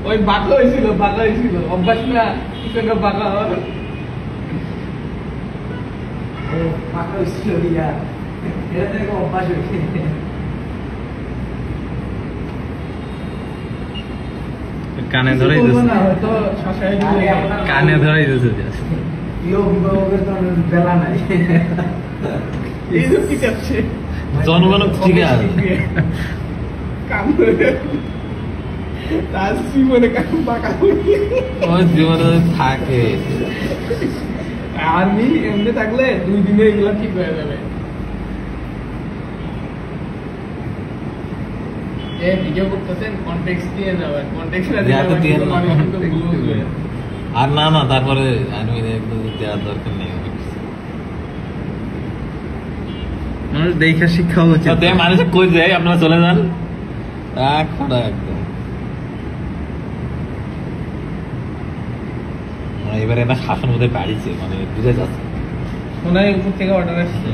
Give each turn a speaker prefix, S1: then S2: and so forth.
S1: ওই বাঁকা হয়েছিল অভ্যাস না কিছু বাঁকা হয় ও বাঁকা হয়েছিল ইয়া এটা থেকে অভ্যাস হয়েছে
S2: কানে ধরে কানে ধরে
S1: বেলা নাই
S2: জনগণ ঠিক আছে
S1: তার জীবনে বাঁকা
S2: জীবনে থাকে
S1: আর্মি এমনি থাকলে 2 দিনে এগুলা ঠিক হয়ে যাবে ভিডিও করতেছেন কনটেক্সট দিয়ে যাবেন কনটেক্সট না দিলে
S2: আর না তারপরে আর্মি দেওয়ার দরকার নেই
S3: মানুষ দেখা শিক্ষা উচিত
S2: মানুষ কই যায় আপনারা চলে যান একদম এবারে না শাসন বোধহয় বাড়িছে মানে বুঝে যাচ্ছে
S1: শোনায় উপর থেকে অর্ডার আসছে